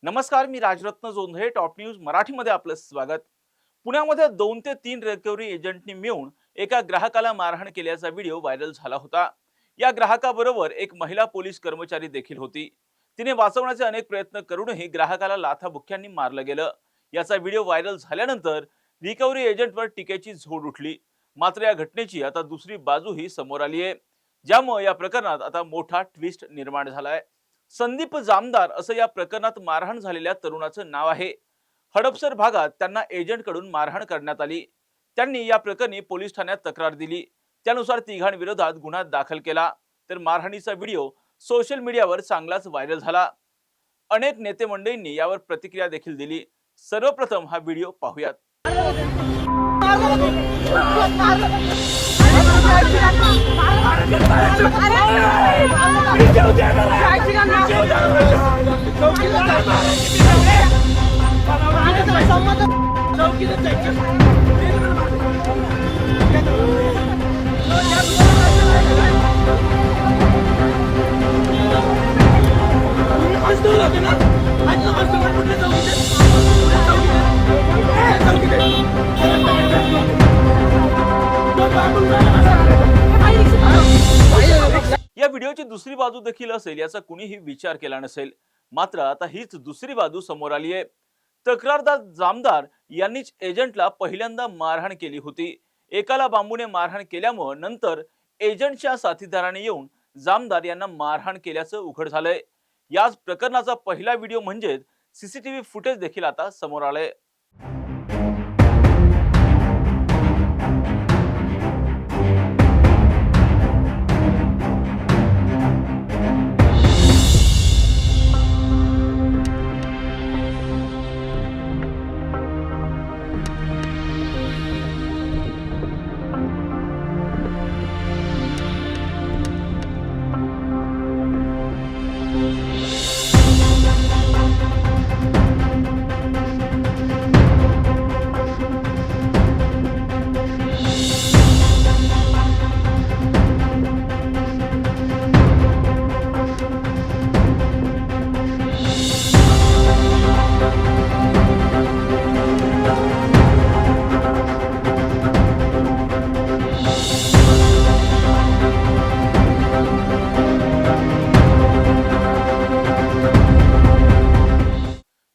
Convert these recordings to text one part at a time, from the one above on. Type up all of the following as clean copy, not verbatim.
नमस्कार, मी Rajratna Jondhale. Top news मराठीमध्ये आपलं स्वागत. पुण्यामध्ये 2 ते 3 रिकव्हरी एजंटनी मिळून एका ग्राहकाला मारहाण केल्याचा व्हिडिओ व्हायरल झाला होता. या ग्राहकाबरोबर एक महिला पोलीस कर्मचारी देखील होती. तिने वाचवण्याचे अनेक प्रयत्न करूनही ग्राहकाला लाथाबुक्क्यांनी मारलं गेलं. याचा व्हिडिओ व्हायरल झाल्यानंतर रिकव्हरी एजंटवर टीकेची झोड उठली. मात्र या घटनेची आता दुसरी बाजूही समोर आली आहे, ज्यामुळे या प्रकरणात आता मोठा ट्विस्ट निर्माण झालाय. संदीप जामदार असं या प्रकरणात मारहाण झालेल्या तरुणाचं नाव आहे. हडपसर भागात त्यांना एजंटकडून मारहाण करण्यात आली. त्यांनी या प्रकरणी पोलीस ठाण्यात तक्रार दिली. त्यानुसार तिघांविरोधात गुन्हा दाखल केला. तर मारहाणीचा व्हिडिओ सोशल मीडियावर चांगलाच व्हायरल झाला. अनेक नेते मंडळींनी यावर प्रतिक्रिया देखील दिली. सर्वप्रथम हा व्हिडिओ पाहूयात. या व्हिडिओची दुसरी बाजू देखील असेल याचा कुणीही विचार केला नसेल. मात्र आता हीच दुसरी बाजू समोर आली आहे. तक्रारदार जामदार यांनीच एजंटला पहिल्यांदा मारहाण केली होती. एकाला बांबूने मारहाण केल्यामुळे नंतर एजंटच्या साथीदाराने येऊन जामदार यांना मारहाण केल्याचं उघड झालंय. याच प्रकरणाचा पहिला व्हिडिओ म्हणजेच सीसीटीव्ही फुटेज देखील आता समोर आलंय.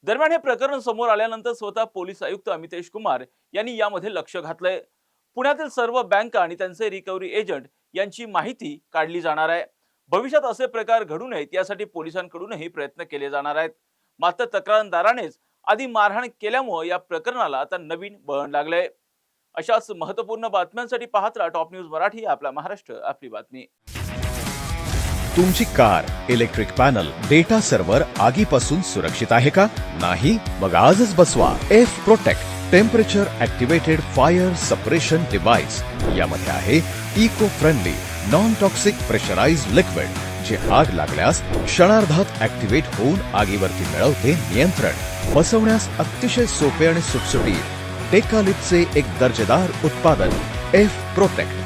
दरम्यान हे प्रकरण समोर आल्यानंतर स्वतः पोलीस आयुक्त अमितेश कुमार यांनी यामध्ये लक्ष घातलंय. पुण्यातील सर्व बँका आणि त्यांचे रिकव्हरी एजंट यांची माहिती काढली जाणार आहे. भविष्यात असे प्रकार घडू नयेत यासाठी पोलिसांकडूनही प्रयत्न केले जाणार आहेत. मात्र तक्रारदारानेच आधी मारहाण केल्यामुळे या प्रकरणाला आता नवीन बळण लागलंय. अशाच महत्त्वपूर्ण बातम्यांसाठी पाहत राहा टॉप न्यूज मराठी. आपला महाराष्ट्र, आपली बातमी. तुमची car, electric panel, data server आगीपासून सुरक्षित आहे का? नाही? मग आजच बसवा F protect temperature activated fire suppression device. यामध्ये आहे eco friendly non toxic pressurised liquid, जे आग लागल्यास क्षणार्धात ऍक्टिव्हेट होऊन आगीवरती मिळवते नियंत्रण. बसवण्यास अतिशय सोपे आणि सुटसुटीत टेकालिपचे एक दर्जेदार उत्पादन एफ प्रोटेक्ट.